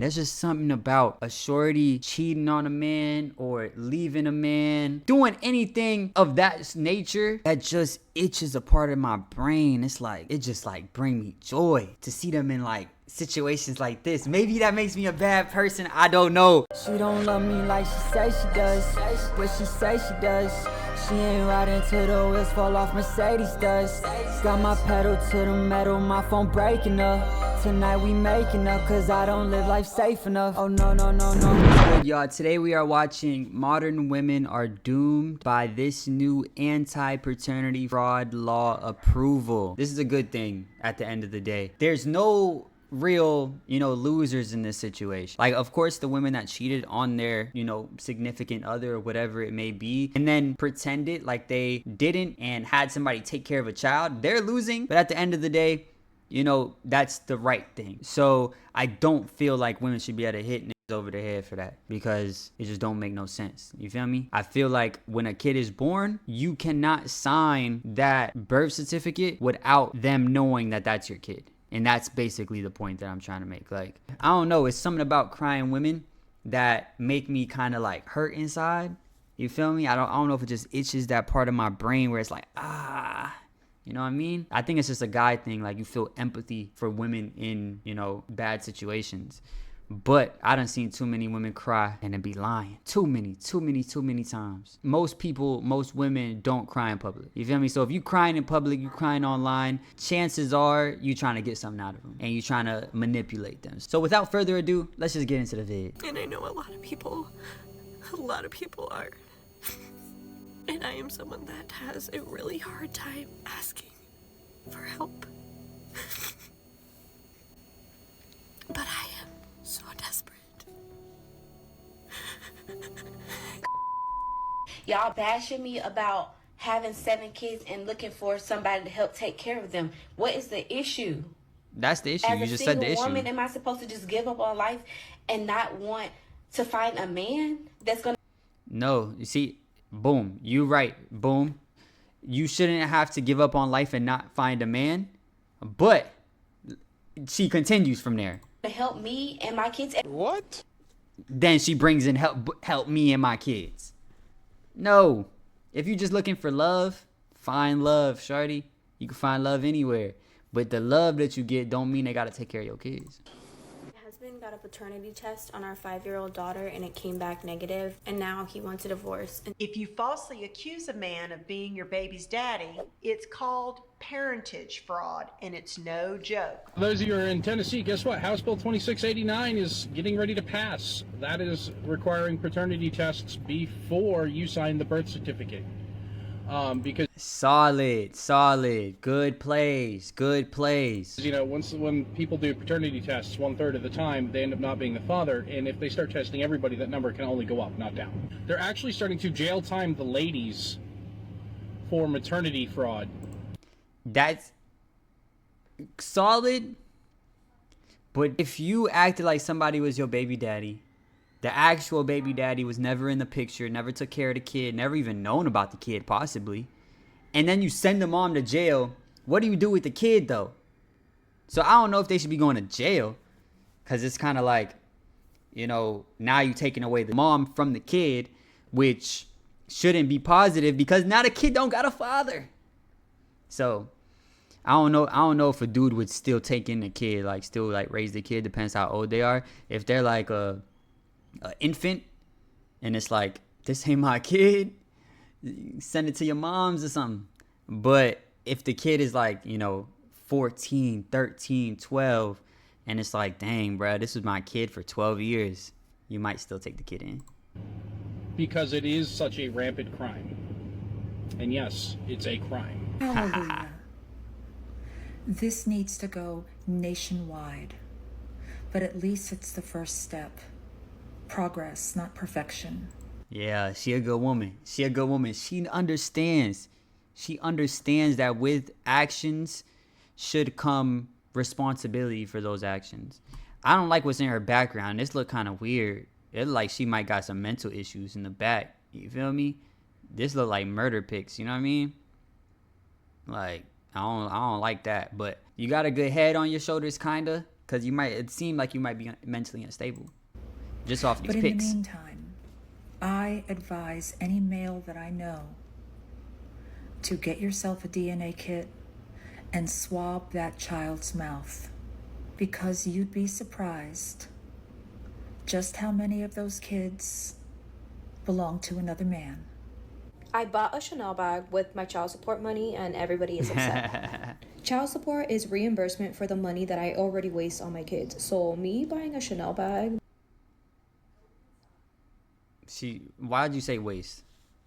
There's just something about a shorty cheating on a man or leaving a man, doing anything of that nature that just itches a part of my brain. It's like, it just like bring me joy to see them in like situations like this. Maybe that makes me a bad person, I don't know. She don't love me like she say she does, but she say she does. She ain't riding till the wheels fall off, Mercedes does. Got my pedal to the metal, my phone breaking up. Tonight we making up, cause I don't live life safe enough. Oh no, no, no, no. What's good, y'all? Today we are watching Modern Women Are Doomed by this new anti-paternity fraud law approval. This is a good thing at the end of the day. There's no real, losers in this situation. Like, of course, the women that cheated on their, significant other or whatever it may be, and then pretended like they didn't and had somebody take care of a child, they're losing. But at the end of the day, that's the right thing. So I don't feel like women should be able to hit niggas over the head for that, because it just don't make no sense. You feel me? I feel like when a kid is born, you cannot sign that birth certificate without them knowing that that's your kid. And that's basically the point that I'm trying to make. Like, I don't know, it's something about crying women that make me kind of like hurt inside. You feel me? I don't know if it just itches that part of my brain where it's like, you know what I mean? I think it's just a guy thing. Like, you feel empathy for women in, bad situations. But I done seen too many women cry and then be lying. Too many times. Most women don't cry in public. You feel me? So if you crying in public, you crying online, chances are you trying to get something out of them and you trying to manipulate them. So without further ado, let's just get into the vid. And I know a lot of people are. And I am someone that has a really hard time asking for help. But I am so desperate. Y'all bashing me about having 7 kids and looking for somebody to help take care of them. What is the issue? That's the issue. You just said the issue. As a single woman, am I supposed to just give up on life and not want to find a man that's gonna... No, you see, boom, you right, boom. You shouldn't have to give up on life and not find a man. But she continues from there. To help me and my kids. What? Then she brings in help me and my kids. No. If you're just looking for love, find love, shorty. You can find love anywhere. But the love that you get don't mean they gotta take care of your kids. My husband got a paternity test on our 5-year-old daughter and it came back negative, and now he wants a divorce. If you falsely accuse a man of being your baby's daddy, it's called parentage fraud, and it's no joke. For those of you who are in Tennessee, guess what? House Bill 2689 is getting ready to pass. That is requiring paternity tests before you sign the birth certificate. Because solid, good plays. When people do paternity tests, 1/3 of the time they end up not being the father, and if they start testing everybody, that number can only go up, not down. They're actually starting to jail time the ladies for maternity fraud. That's solid, but if you acted like somebody was your baby daddy, the actual baby daddy was never in the picture, never took care of the kid, never even known about the kid possibly, and then you send the mom to jail, what do you do with the kid though? So I don't know if they should be going to jail, because it's kind of like, now you taking away the mom from the kid, which shouldn't be positive, because now the kid don't got a father. So I don't know if a dude would still take in the kid, like still like raise the kid, depends how old they are. If they're like a infant and it's like, this ain't my kid, send it to your mom's or something. But if the kid is like, 14, 13, 12, and it's like, dang, bro, this was my kid for 12 years, you might still take the kid in. Because it is such a rampant crime. And yes, it's a crime. Hallelujah. This needs to go nationwide. But at least it's the first step. Progress, not perfection. Yeah, she a good woman. She understands. She understands that with actions should come responsibility for those actions. I don't like what's in her background. This look kind of weird. It look like she might got some mental issues in the back. You feel me? This look like murder pics. You know what I mean? Like, I don't like that. But you got a good head on your shoulders, kinda. because it seemed like you might be mentally unstable just off these But in pics. the meantime, I advise any male that I know to get yourself a DNA kit and swab that child's mouth, because you'd be surprised just how many of those kids belong to another man. I bought a Chanel bag with my child support money and everybody is upset. Child support is reimbursement for the money that I already waste on my kids. So me buying a Chanel bag. Why'd you say waste?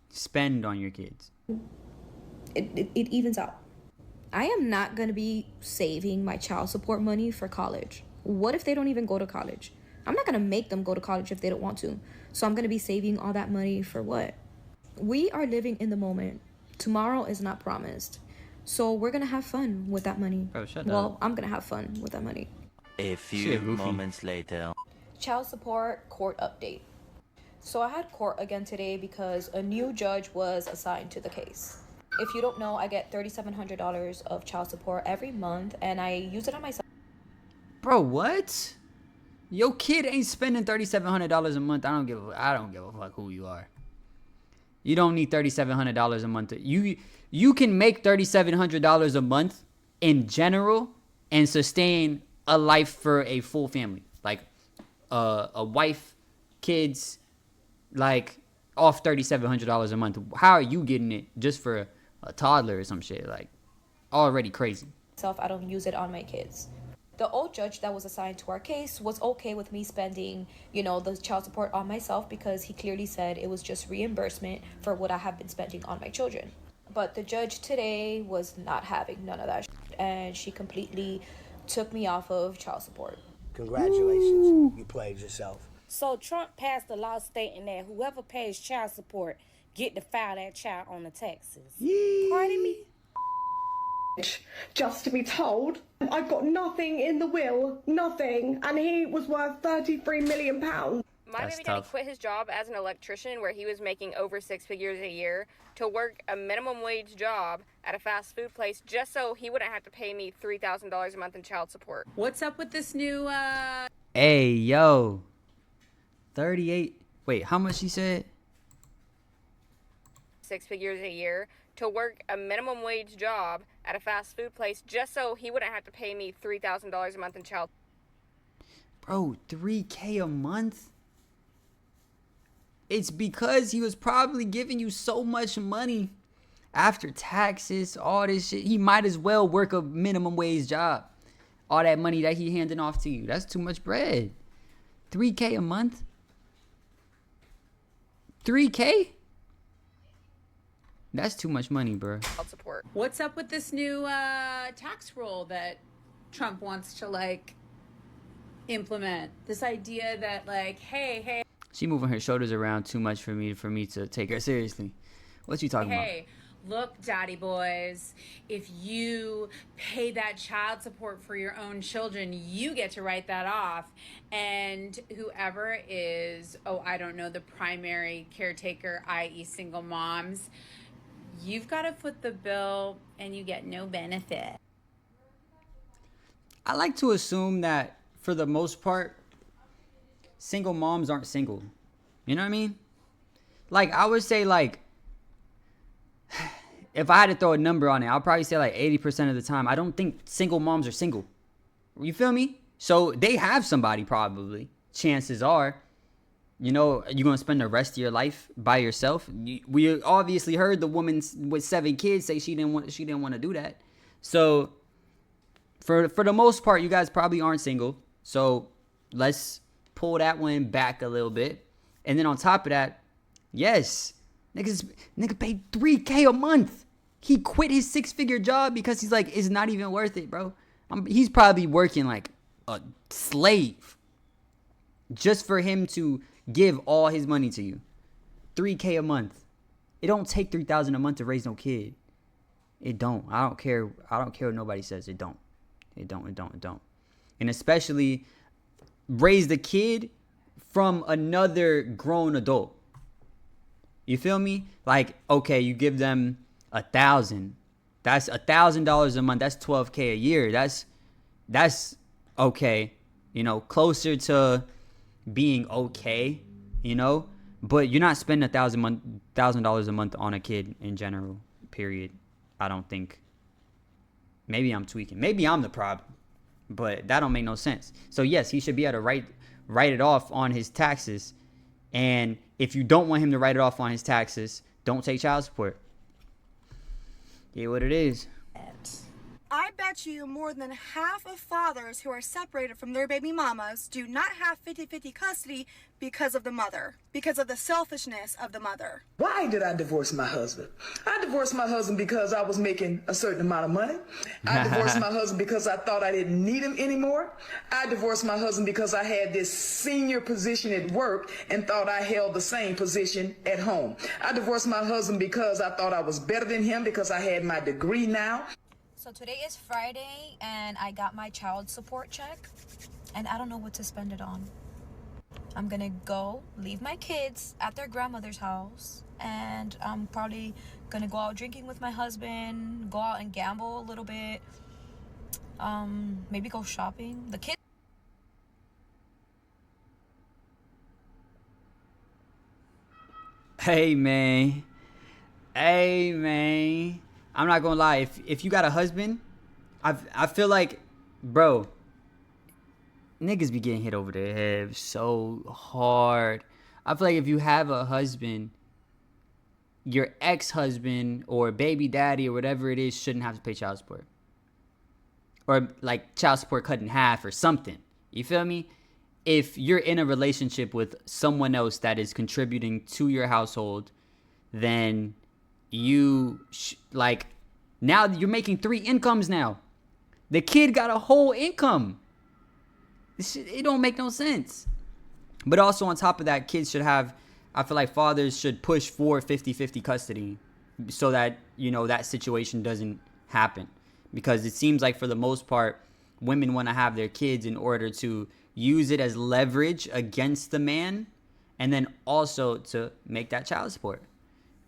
Spend on your kids. It evens out. I am not going to be saving my child support money for college. What if they don't even go to college? I'm not going to make them go to college if they don't want to. So I'm going to be saving all that money for what? We are living in the moment. Tomorrow is not promised. So we're going to have fun with that money. Bro, shut Well, up. I'm going to have fun with that money. A few moments later. Child support court update. So I had court again today because a new judge was assigned to the case. If you don't know, I get $3,700 of child support every month and I use it on myself. Bro, what? Your kid ain't spending $3,700 a month. I don't give a fuck who you are. You don't need $3,700 a month. You can make $3,700 a month in general and sustain a life for a full family, like a wife, kids, like off $3,700 a month. How are you getting it just for a toddler or some shit? Like, already crazy. I don't use it on my kids. The old judge that was assigned to our case was okay with me spending, the child support on myself because he clearly said it was just reimbursement for what I have been spending on my children. But the judge today was not having none of that and she completely took me off of child support. Congratulations, Ooh. You played yourself. So Trump passed a law stating that whoever pays child support get to file that child on the taxes. Pardon me? Just to be told, I've got nothing in the will, nothing, and he was worth £33 million. My baby daddy quit his job as an electrician where he was making over 6 figures a year to work a minimum wage job at a fast food place just so he wouldn't have to pay me $3,000 a month in child support. What's up with this new, Hey, yo. 38. Wait, how much she said? 6 figures a year to work a minimum wage job at a fast food place just so he wouldn't have to pay me $3,000 a month in child. Bro, $3K a month? It's because he was probably giving you so much money after taxes, all this shit. He might as well work a minimum wage job. All that money that he handing off to you. That's too much bread. 3K a month? 3K? That's too much money, bro. Support. What's up with this new tax rule that Trump wants to implement? This idea that hey. She moving her shoulders around too much for me to take her seriously. What you talking about? Hey, look, daddy boys, if you pay that child support for your own children, you get to write that off. And whoever is, the primary caretaker, i.e. single moms, you've got to foot the bill and you get no benefit. I like to assume that for the most part, single moms aren't single. You know what I mean? I would say if I had to throw a number on it, I'll probably say 80% of the time, I don't think single moms are single. You feel me? So they have somebody probably. Chances are. You're going to spend the rest of your life by yourself. We obviously heard the woman with 7 kids say she didn't want to do that. So for the most part, you guys probably aren't single. So let's pull that one back a little bit. And then on top of that, yes, nigga paid $3K a month. He quit his 6-figure job because he's it's not even worth it, bro. He's probably working like a slave just for him to give all his money to you. $3K a month. It don't take $3,000 a month to raise no kid. It don't. I don't care what nobody says. It don't. It don't. And especially raise the kid from another grown adult. You feel me? Okay, you give them $1,000. That's $1,000 a month. That's $12K a year. That's okay, you know, closer to being okay, you know, but you're not spending $1,000 a month on a kid in general, period. I don't think. Maybe I'm tweaking. Maybe I'm the problem, but that don't make no sense. So yes, he should be able to write it off on his taxes. And if you don't want him to write it off on his taxes, don't take child support. Yeah, what it is. I bet you more than half of fathers who are separated from their baby mamas do not have 50-50 custody because of the mother, because of the selfishness of the mother. Why did I divorce my husband? I divorced my husband because I was making a certain amount of money. I divorced my husband because I thought I didn't need him anymore. I divorced my husband because I had this senior position at work and thought I held the same position at home. I divorced my husband because I thought I was better than him because I had my degree now. So today is Friday and I got my child support check and I don't know what to spend it on. I'm gonna go leave my kids at their grandmother's house and I'm probably gonna go out drinking with my husband, go out and gamble a little bit, maybe go shopping. The kids. Hey man, I'm not gonna lie. If you got a husband, I feel like, bro, niggas be getting hit over their head so hard. I feel like if you have a husband, your ex-husband or baby daddy or whatever it is shouldn't have to pay child support, or like child support cut in half or something. You feel me? If you're in a relationship with someone else that is contributing to your household, then you like, now you're making 3 incomes now. The kid got a whole income. It don't make no sense. But also on top of that, kids should have, I feel like fathers should push for 50-50 custody so that, you know, that situation doesn't happen. Because it seems like for the most part, women want to have their kids in order to use it as leverage against the man and then also to make that child support.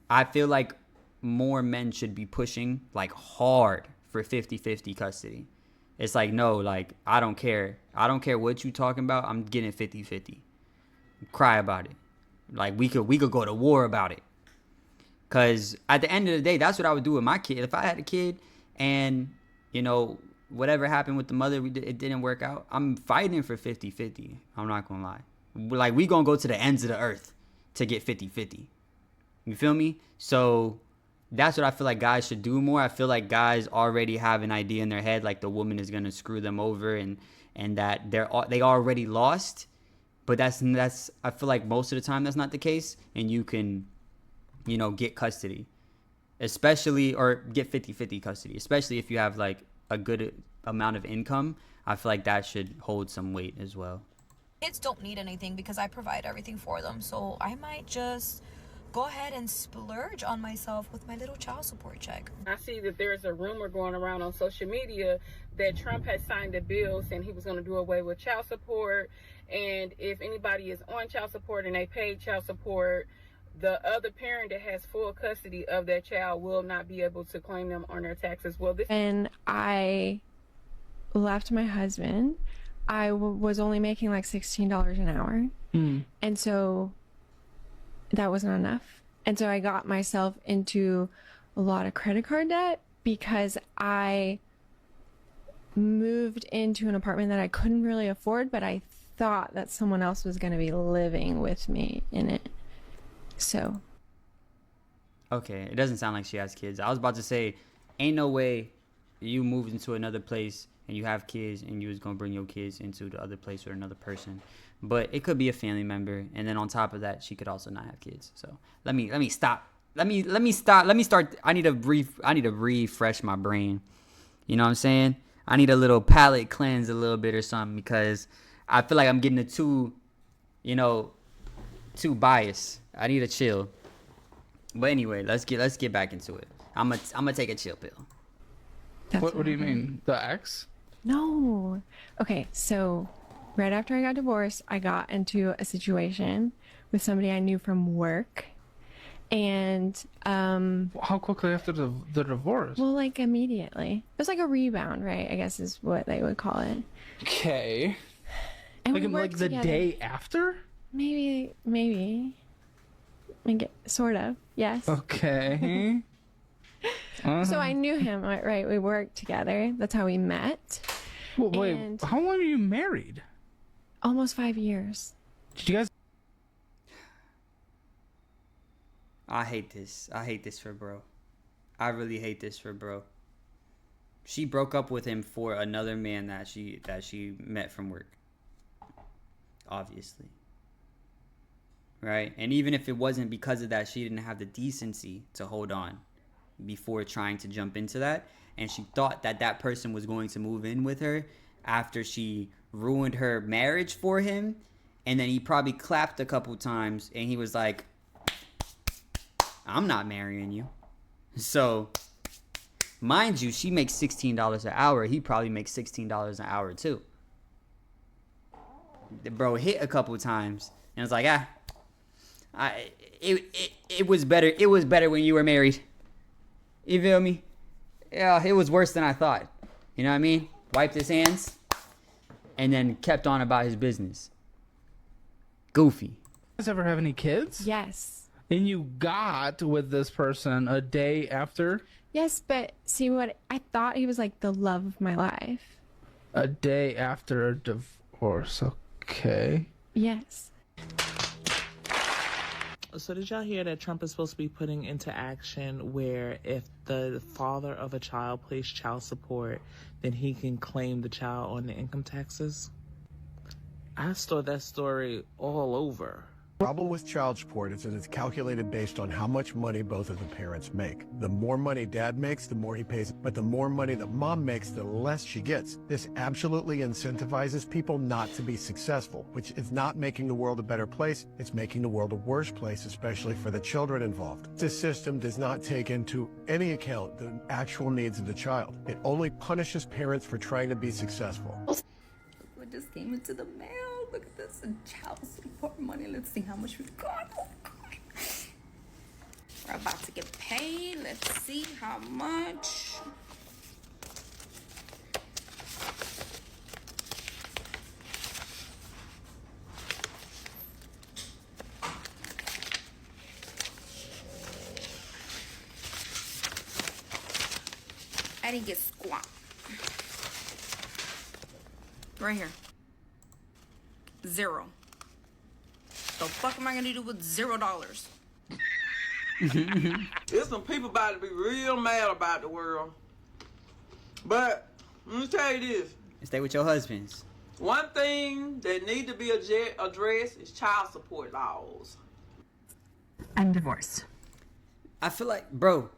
I feel like more men should be pushing like hard for 50-50 custody. It's like, no, like, I don't care what you talking about. I'm getting 50-50. Cry about it. Like, we could go to war about it. Cause at the end of the day, that's what I would do with my kid. If I had a kid and, you know, whatever happened with the mother, it didn't work out, I'm fighting for 50-50. I'm not gonna lie. Like, we gonna go to the ends of the earth to get 50-50. You feel me? So that's what I feel like guys should do more. I feel like guys already have an idea in their head, like the woman is gonna screw them over and that they already lost. But that's I feel like most of the time that's not the case, and you can, you know, get custody, especially, or get 50-50 custody, especially if you have like a good amount of income. I feel like that should hold some weight as well. Kids don't need anything because I provide everything for them, so I might just go ahead and splurge on myself with my little child support check. I see that there's a rumor going around on social media that Trump has signed a bill saying he was going to do away with child support, and if anybody is on child support and they pay child support, the other parent that has full custody of that child will not be able to claim them on their taxes. Well, when I left my husband, I was only making like $16 an hour. And so that wasn't enough. And so I got myself into a lot of credit card debt because I moved into an apartment that I couldn't really afford, but I thought that someone else was going to be living with me in it. So. Okay, it doesn't sound like she has kids. I was about to say, ain't no way you moved into another place and you have kids and you was gonna bring your kids into the other place with another person. But it could be a family member, and then on top of that, she could also not have kids. So let me stop. Let me start. I need to refresh my brain. You know what I'm saying? I need a little palate cleanse a little bit or something, because I feel like I'm getting too biased. I need to chill. But anyway, let's get back into it. I'm gonna take a chill pill. What do you mean? The ex? No. Okay, so right after I got divorced, I got into a situation with somebody I knew from work. And how quickly after the divorce? well, like immediately. It was like a rebound, right? I guess is what they would call it. Okay. And Like, we worked like the together. day after? Maybe. Sort of. Yes. Okay. So I knew him, right? We worked together. That's how we met. Well, wait, And how long were you married? almost 5 years. Did you guys? I hate this. I hate this for bro. I really hate this for bro. She broke up with him for another man that she met from work. Obviously. Right? And even if it wasn't because of that, she didn't have the decency to hold on before trying to jump into that. And she thought that that person was going to move in with her after she ruined her marriage for him. And then he probably clapped a couple times and he was like, I'm not marrying you. So, mind you, she makes $16 an hour. He probably makes $16 an hour too. The bro hit a couple times and was like, it was better. It was better when you were married. You feel me? Yeah, it was worse than I thought. You know what I mean? Wiped his hands and then kept on about his business. Goofy. You guys ever have any kids? Yes. And you got with this person a day after? Yes, but see what I thought he was like the love of my life. A day after a divorce. Okay. Yes. So did y'all hear that Trump is supposed to be putting into action where if the father of a child pays child support, then he can claim the child on the income taxes? I saw that story all over. Problem with child support is that it's calculated based on how much money both of the parents make. The more money dad makes, the more he pays, but the more money that mom makes, the less she gets. This absolutely incentivizes people not to be successful, which is not making the world a better place. It's making the world a worse place, especially for the children involved. This system does not take into any account the actual needs of the child. It only punishes parents for trying to be successful. What just came into the mail? Look at this, child support money. Let's see how much we've got. Oh, God. We're about to get paid. Let's see how much. I didn't get squat. Right here. 0. The fuck am I gonna do with $0? There's some people about to be real mad about the world. But let me tell you this. Stay with your husbands. One thing that need to be addressed is child support laws. I'm divorced. I feel like, bro,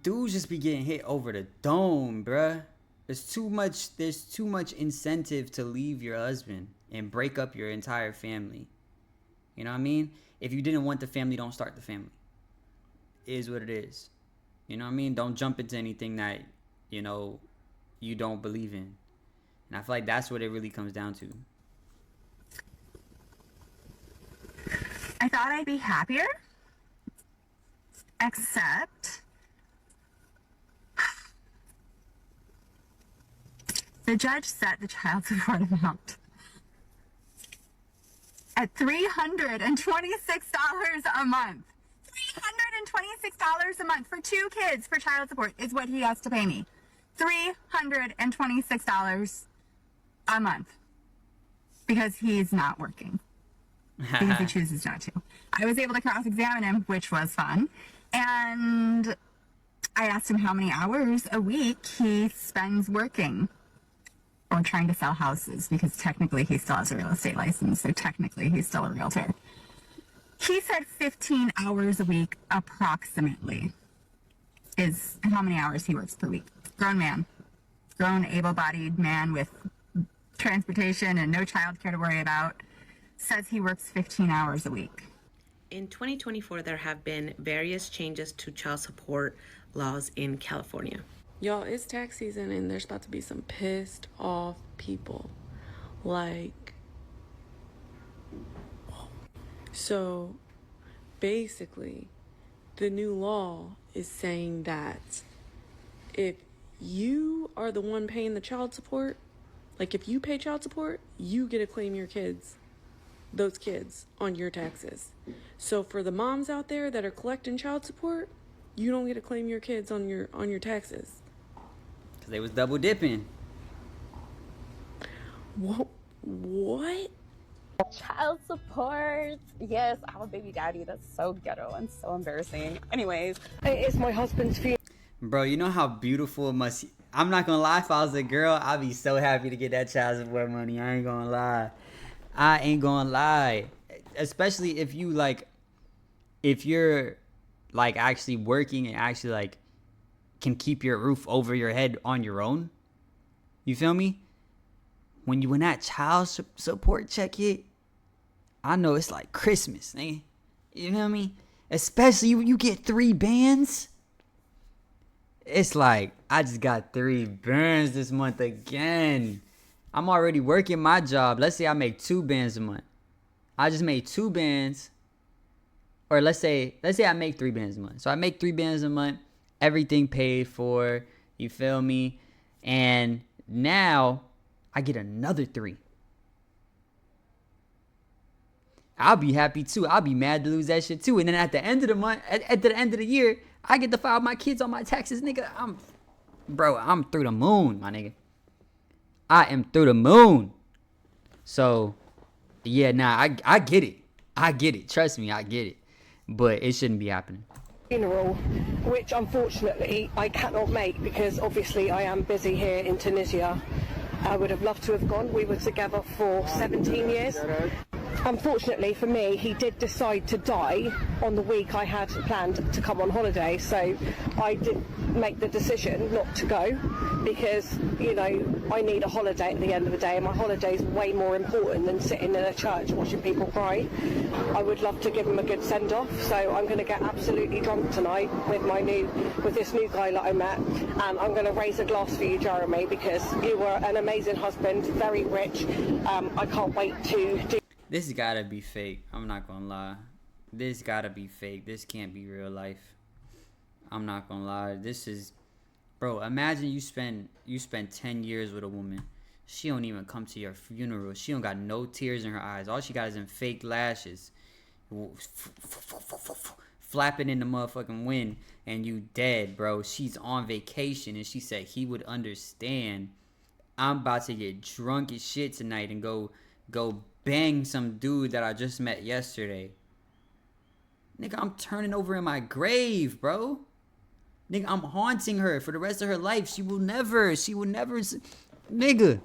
dudes just be getting hit over the dome, bruh. There's too much incentive to leave your husband and break up your entire family. You know what I mean? If you didn't want the family, don't start the family. It is what it is. You know what I mean? Don't jump into anything that, you know, you don't believe in. And I feel like that's what it really comes down to. I thought I'd be happier. Except the judge set the child support amount at $326 a month. $326 a month for 2 kids for child support is what he has to pay me. $326 a month. Because he's not working. Because he chooses not to. I was able to cross-examine him, which was fun. And I asked him how many hours a week he spends working or trying to sell houses, because technically he still has a real estate license, so technically he's still a realtor. He said 15 hours a week, approximately, is how many hours he works per week. Grown man. Grown, able-bodied man with transportation and no childcare to worry about, says he works 15 hours a week. In 2024, there have been various changes to child support laws in California. Y'all, it's tax season and there's about to be some pissed off people. So basically, the new law is saying that if you are the one paying the child support, like if you pay child support, you get to claim those kids on your taxes. So for the moms out there that are collecting child support, you don't get to claim your kids on your taxes. Cause they was double dipping. What? Child support. Yes, I'm a baby daddy. That's so ghetto and so embarrassing. Anyways, it's my husband's funeral. Bro, you know how beautiful it must. I'm not gonna lie. If I was a girl, I'd be so happy to get that child support money. I ain't gonna lie. Especially if you like, if you're like actually working and actually like can keep your roof over your head on your own. You feel me? When that child support check hit, I know it's like Christmas, nigga. You feel me? Especially when you get 3 bands. It's like, I just got 3 bands this month again. I'm already working my job. Let's say I make 2 bands a month. I just made 2 bands. Or let's say I make 3 bands a month. So I make 3 bands a month. Everything paid for. You feel me? And now I get another 3. I'll be happy too. I'll be mad to lose that shit too. And then at the end of the month, at the end of the year, I get to file my kids on my taxes, nigga. I'm through the moon, my nigga. I am through the moon. So, yeah, nah, I get it. I get it. Trust me, I get it. But it shouldn't be happening. Funeral, which unfortunately I cannot make because obviously I am busy here in Tunisia. I would have loved to have gone. We were together for 17 years. Unfortunately for me, he did decide to die on the week I had planned to come on holiday, so I did make the decision not to go because, you know, I need a holiday at the end of the day, and my holiday is way more important than sitting in a church watching people cry. I would love to give him a good send-off, so I'm going to get absolutely drunk tonight with this new guy that I met, and I'm going to raise a glass for you, Jeremy, because you were an amazing husband, very rich. I can't wait to do. This gotta be fake. I'm not gonna lie. This gotta be fake. This can't be real life. I'm not gonna lie. This is, bro. Imagine you spend 10 years with a woman. She don't even come to your funeral. She don't got no tears in her eyes. All she got is them fake lashes, flapping in the motherfucking wind, and you dead, bro. She's on vacation, and she said he would understand. I'm about to get drunk as shit tonight and go bang some dude that I just met yesterday. Nigga, I'm turning over in my grave, bro. Nigga, I'm haunting her for the rest of her life. She will never, nigga,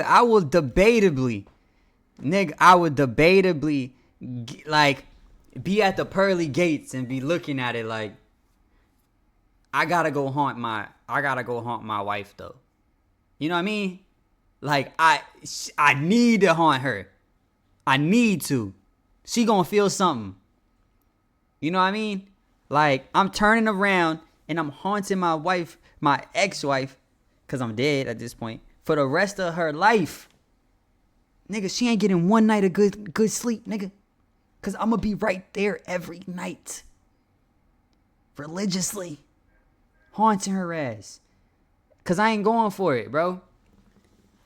I will debatably, like, be at the pearly gates and be looking at it like, I gotta go haunt my wife, though. You know what I mean? Like, I need to haunt her. I need to. She gonna feel something. You know what I mean? Like, I'm turning around and I'm haunting my wife, my ex-wife, because I'm dead at this point, for the rest of her life. Nigga, she ain't getting one night of good sleep, nigga. Because I'm gonna be right there every night. Religiously. Haunting her ass. Because I ain't going for it, bro.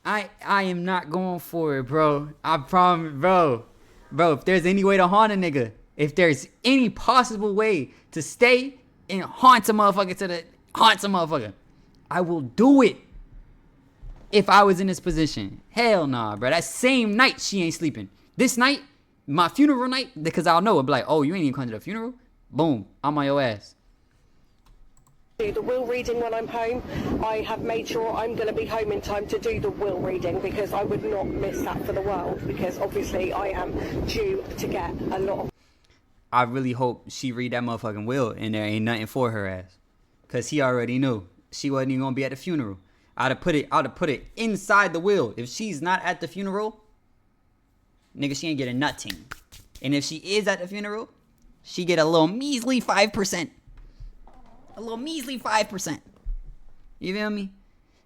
I am not going for it, bro. I promise, bro. Bro, if there's any way to haunt a nigga, if there's any possible way to stay and haunt a motherfucker, I will do it. If I was in this position. Hell nah, bro. That same night, she ain't sleeping. This night, my funeral night, because I'll know. I'll be like, oh, you ain't even coming to the funeral? Boom. I'm on your ass. Do the will reading when I'm home. I have made sure I'm going to be home in time to do the will reading because I would not miss that for the world because obviously I am due to get a lot of... I really hope she read that motherfucking will and there ain't nothing for her ass. Because he already knew. She wasn't even going to be at the funeral. I'd have put it inside the will. If she's not at the funeral, nigga, she ain't getting nothing. And if she is at the funeral, she get a little measly 5%. A little measly 5%. You feel me?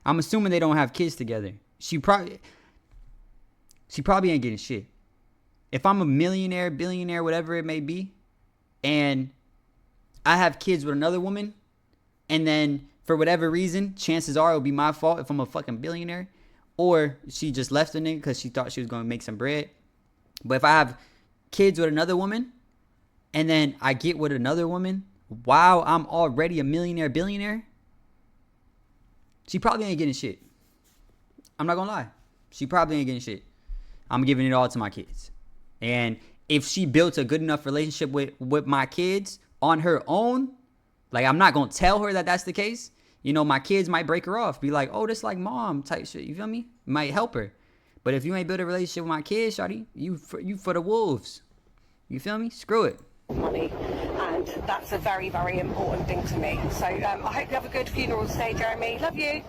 I'm assuming they don't have kids together. She probably ain't getting shit. if I'm a millionaire, billionaire, whatever it may be, and I have kids with another woman, and then for whatever reason, chances are it'll be my fault if I'm a fucking billionaire, or she just left the nigga because she thought she was going to make some bread. But if I have kids with another woman, and then I get with another woman while I'm already a millionaire, billionaire, she probably ain't getting shit. I'm not going to lie. She probably ain't getting shit. I'm giving it all to my kids. And if she built a good enough relationship with my kids on her own, like, I'm not going to tell her that that's the case. You know, my kids might break her off. Be like, oh, this like mom type shit. You feel me? Might help her. But if you ain't built a relationship with my kids, shawty, you for the wolves. You feel me? Screw it. Money, and that's a very, very important thing to me. So I hope you have a good funeral today, Jeremy. Love you.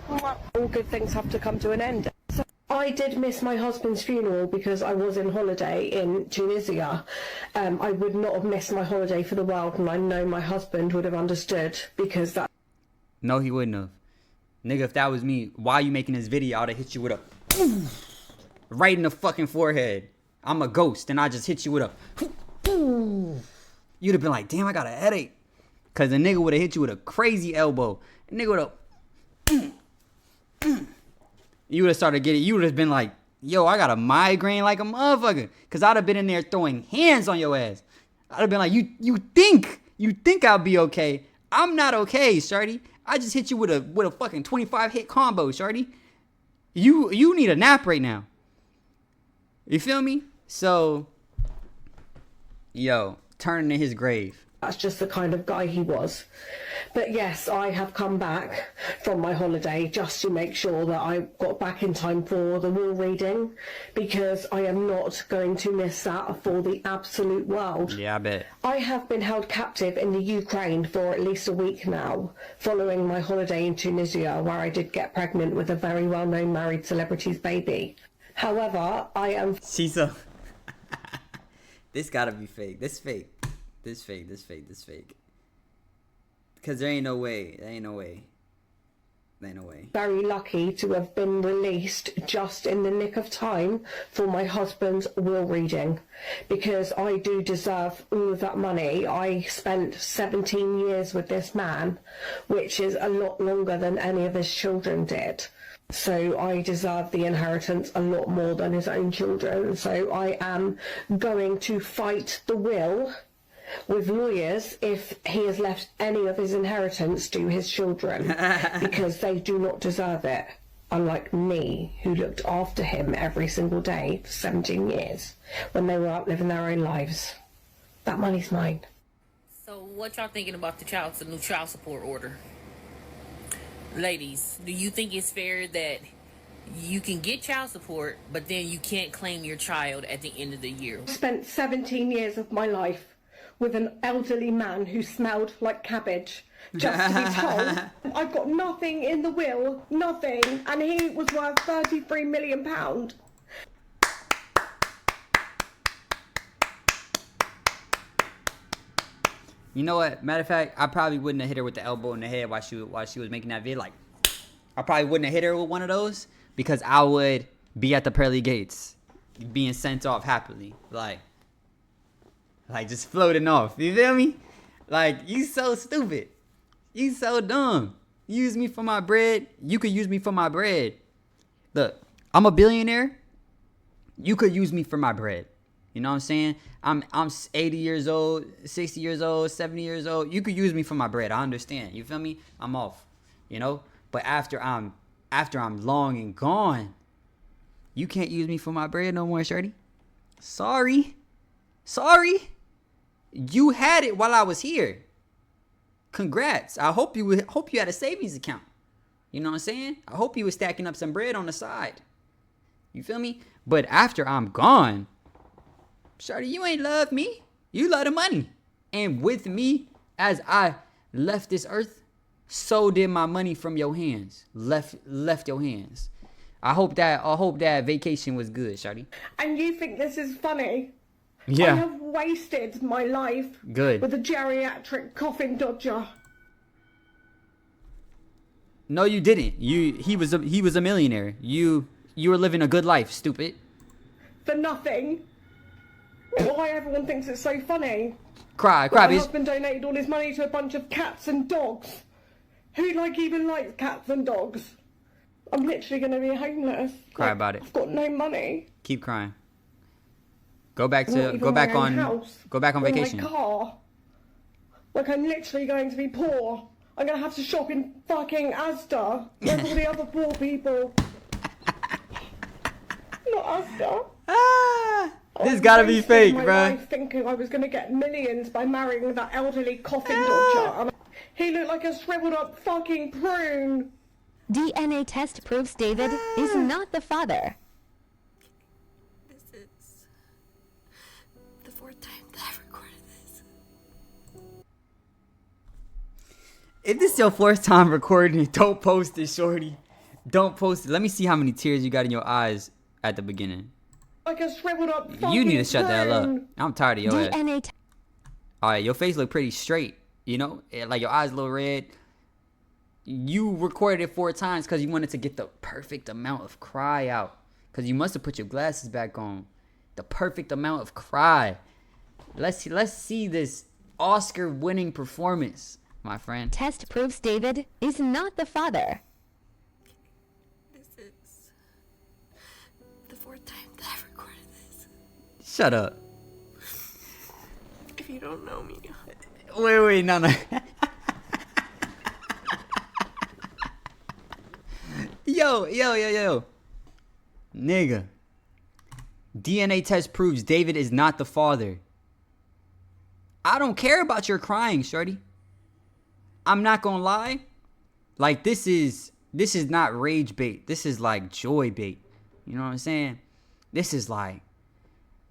All good things have to come to an end. So I did miss my husband's funeral because I was in holiday in Tunisia. I would not have missed my holiday for the world, and I know my husband would have understood, because that... No, he wouldn't have. Nigga, if that was me, why are you making this video? I'd have hit you with a right in the fucking forehead. I'm a ghost, and I just hit you with a... You'd have been like, damn, I got a headache. Because the nigga would have hit you with a crazy elbow. The nigga would have... You would have started getting... You would have been like, yo, I got a migraine like a motherfucker. Because I'd have been in there throwing hands on your ass. I'd have been like, you think I'll be okay. I'm not okay, shorty. I just hit you with a fucking 25 hit combo, shorty. You need a nap right now. You feel me? So, yo, turning in his grave. That's just the kind of guy he was. But yes, I have come back from my holiday just to make sure that I got back in time for the will reading, because I am not going to miss that for the absolute world. Yeah, I bet. I have been held captive in the Ukraine for at least a week now, following my holiday in Tunisia, where I did get pregnant with a very well-known married celebrity's baby. However, I am... She's a... This gotta be fake. This fake. This fake. Because there ain't no way. Very lucky to have been released just in the nick of time for my husband's will reading, because I do deserve all of that money. I spent 17 years with this man, which is a lot longer than any of his children did. So I deserve the inheritance a lot more than his own children. So I am going to fight the will with lawyers if he has left any of his inheritance to his children, because they do not deserve it, unlike me, who looked after him every single day for 17 years when they were out living their own lives. That money's mine. So what y'all thinking about the new child support order? Ladies, do you think it's fair that you can get child support, but then you can't claim your child at the end of the year? I spent 17 years of my life with an elderly man who smelled like cabbage, just to be told I've got nothing in the will, nothing, and he was worth £33 million. You know what? Matter of fact, I probably wouldn't have hit her with the elbow in the head while she was making that vid. Like, I probably wouldn't have hit her with one of those, because I would be at the pearly gates, being sent off happily, like just floating off. You feel me? Like, you so stupid. You so dumb. Use me for my bread. You could use me for my bread. Look, I'm a billionaire. You could use me for my bread. You know what I'm saying? I'm 80 years old, 60 years old, 70 years old. You could use me for my bread. I understand. You feel me? I'm off. You know? But after I'm long and gone, you can't use me for my bread no more, shorty. Sorry. You had it while I was here. Congrats. I hope you had a savings account. You know what I'm saying? I hope you were stacking up some bread on the side. You feel me? But after I'm gone, shorty, you ain't love me. You love the money. And with me, as I left this earth, so did my money from your hands. Left your hands. I hope that vacation was good, shorty. And you think this is funny? Yeah. I have wasted my life Good. with a geriatric coffin dodger. No, you didn't. He was a millionaire. You were living a good life, stupid. For nothing. Why everyone thinks it's so funny. Cry, My bitch. husband donated all his money to a bunch of cats and dogs. Who even likes cats and dogs? I'm literally going to be homeless. Cry about it. I've got no money. Keep crying. Go back Not even my own house, on or vacation. my car. Like, I'm literally going to be poor. I'm going to have to shop in fucking Asda. Where's all the other poor people? Not Asda. This gotta be fake, my bruh. life thinking I was going to get millions by marrying that elderly coffin dodger. And he looked like a shriveled up fucking prune. DNA test proves David is not the father. This is the fourth time that I've recorded this. If this is your fourth time recording it, don't post it, shorty. Don't post it. Let me see how many tears you got in your eyes at the beginning. Like a shriveled up fucking You need to shut the hell up. prune. I'm tired of your ass. DNA Alright, your face look pretty straight. You know? Like your eyes a little red. You recorded it 4 times because you wanted to get the perfect amount of cry out. Because you must have put your glasses back on. The perfect amount of cry. Let's see this Oscar-winning performance, my friend. test proves David is not the father. This is the fourth time that I've recorded this. Shut up. If you don't know me, Wait, no. Yo. Nigga. DNA test proves David is not the father. I don't care about your crying, shorty. I'm not gonna lie. Like, this is not rage bait. This is like joy bait. You know what I'm saying? This is like,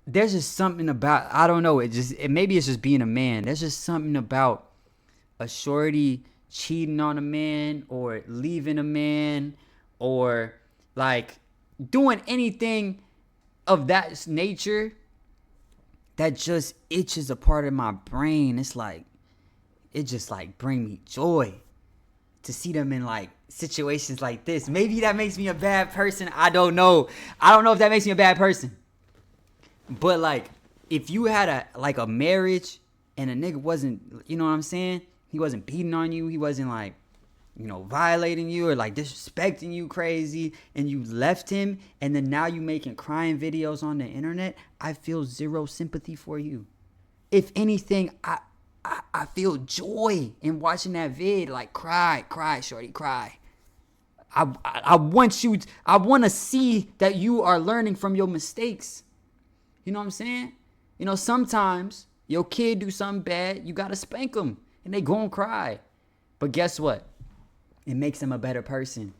there's just something about, I don't know, maybe it's just being a man. There's just something about a shorty cheating on a man or leaving a man or like doing anything of that nature that just itches a part of my brain. It's like, it just like bring me joy to see them in like situations like this. Maybe that makes me a bad person. I don't know if that makes me a bad person. But like, if you had a marriage and a nigga wasn't, you know what I'm saying? He wasn't beating on you. He wasn't like, you know, violating you or like disrespecting you crazy, and you left him, and then now you making crying videos on the internet. I feel zero sympathy for you. If anything, I feel joy in watching that vid. Like, cry, shorty, cry. I want to see that you are learning from your mistakes. You know what I'm saying? You know, sometimes your kid do something bad, you gotta spank them, and they gon' cry. But guess what? It makes them a better person.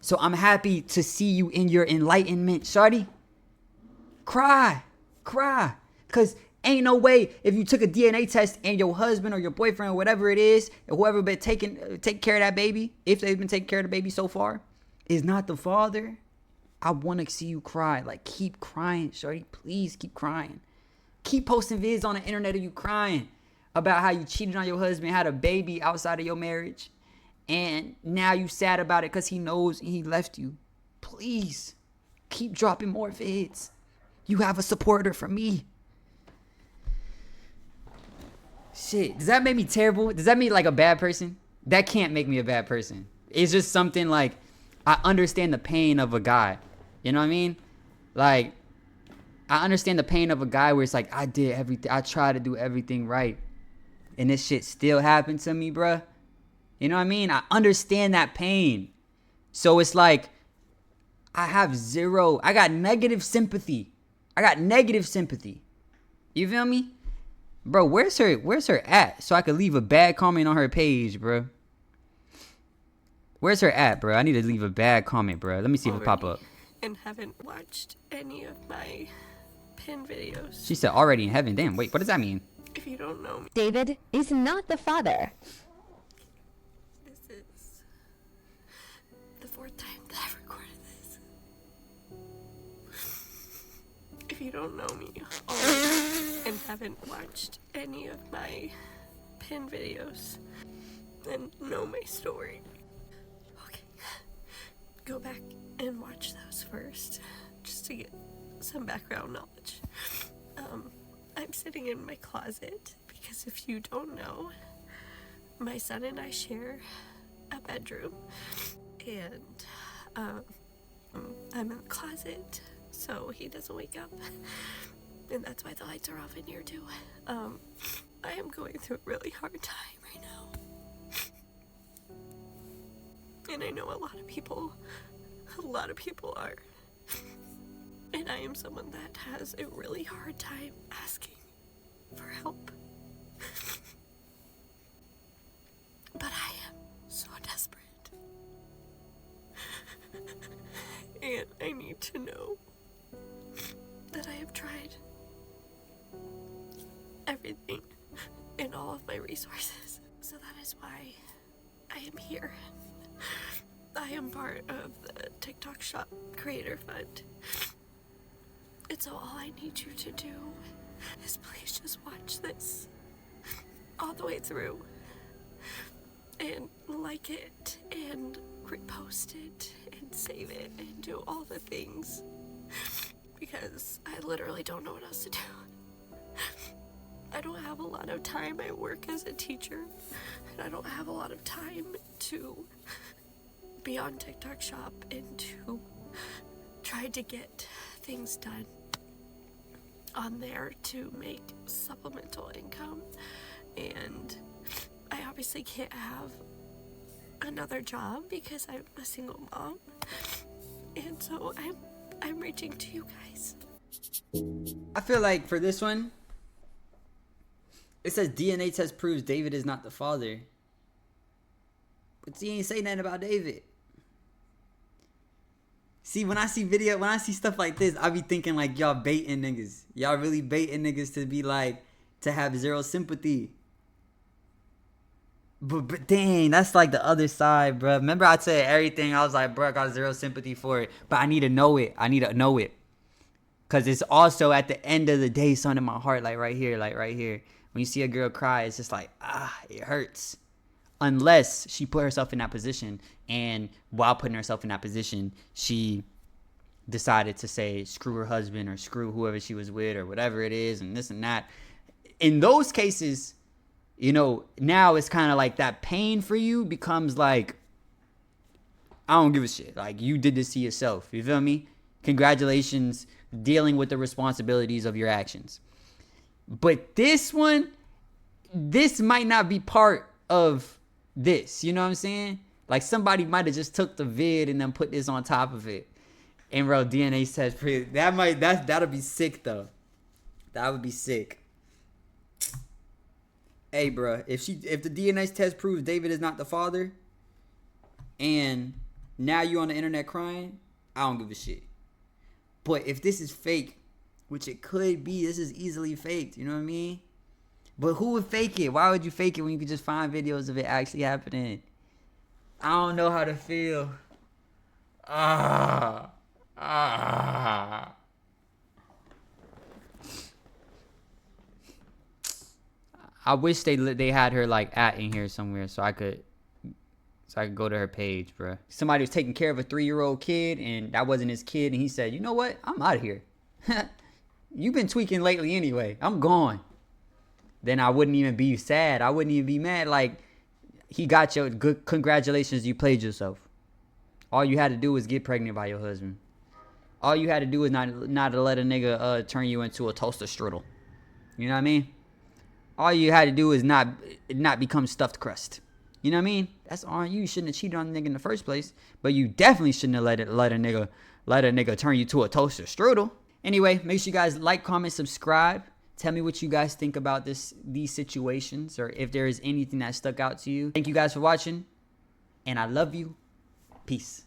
So I'm happy to see you in your enlightenment, shorty. Cry. Cause ain't no way if you took a DNA test and your husband or your boyfriend or whatever it is, or whoever been take care of that baby, if they've been taking care of the baby so far, is not the father. I want to see you cry. Like, keep crying, shorty. Please keep crying. Keep posting vids on the internet of you crying about how you cheated on your husband, had a baby outside of your marriage, and now you sad about it because he knows he left you. Please keep dropping more vids. You have a supporter from me. Shit, does that make me terrible? Does that make me like a bad person? That can't make me a bad person. It's just something like, I understand the pain of a guy. You know what I mean? Like, I understand the pain of a guy where it's like, I did everything. I tried to do everything right, and this shit still happened to me, bruh. You know what I mean? I understand that pain. So it's like, I got negative sympathy. You feel me? Bro, where's her at? So I could leave a bad comment on her page, bro. Where's her at, bro? I need to leave a bad comment, bro. Let me see if it pop up. and haven't watched any of my pin videos. She said already in heaven. Damn, wait, what does that mean? If you don't know me, David is not the father. this is the fourth time that I've recorded this. If you don't know me and haven't watched any of my pin videos, then know my story. Okay, go back and watch those first, just to get some background knowledge. I'm sitting in my closet because if you don't know, my son and I share a bedroom, and I'm in the closet so he doesn't wake up, and that's why the lights are off in here too. I am going through a really hard time right now, and I know a lot of people are, and I am someone that has a really hard time asking for help. But I am so desperate. And I need to know that I have tried everything and all of my resources. So that is why I am here. I am part of the TikTok Shop Creator Fund. And so all I need you to do is please just watch this all the way through and like it and repost it and save it and do all the things, because I literally don't know what else to do. I don't have a lot of time. I work as a teacher and I don't have a lot of time to be on TikTok Shop and to try to get things done on there to make supplemental income. And I obviously can't have another job because I'm a single mom, and so I'm reaching to you guys. I feel like for this one, it says DNA test proves David is not the father, but he ain't say nothing about David. See, when I see stuff like this, I be thinking like y'all baiting niggas. Y'all really baiting niggas to be like, to have zero sympathy. But dang, that's like the other side, bro. Remember I said everything. I was like, bro, I got zero sympathy for it. But I need to know it. Because it's also at the end of the day, something in my heart, like right here. When you see a girl cry, it's just like, it hurts. Unless she put herself in that position. And while putting herself in that position, she decided to say, screw her husband or screw whoever she was with or whatever it is and this and that. In those cases, you know, now it's kind of like that pain for you becomes like, I don't give a shit. Like, you did this to yourself. You feel me? Congratulations, dealing with the responsibilities of your actions. But this one, this might not be part of this. You know what I'm saying? Like, somebody might have just took the vid and then put this on top of it. And bro, DNA says that'll be sick though. That would be sick. Hey, bro, if the DNA test proves David is not the father, and now you on the internet crying, I don't give a shit. But if this is fake, which it could be, this is easily faked. You know what I mean? But who would fake it? Why would you fake it when you could just find videos of it actually happening? I don't know how to feel. I wish they had her like in here somewhere so I could go to her page, bro. Somebody was taking care of a 3-year-old kid and that wasn't his kid, and he said, "You know what? I'm out of here. You've been tweaking lately anyway. I'm gone." Then I wouldn't even be sad. I wouldn't even be mad. Like, he got your good congratulations, you played yourself. All you had to do was get pregnant by your husband. All you had to do is not to let a nigga turn you into a toaster strudel. You know what I mean? All you had to do is not become stuffed crust. You know what I mean? That's on you. You shouldn't have cheated on the nigga in the first place. But you definitely shouldn't have let a nigga turn you to a toaster strudel. Anyway, make sure you guys like, comment, subscribe. Tell me what you guys think about these situations, or if there is anything that stuck out to you. Thank you guys for watching, and I love you. Peace.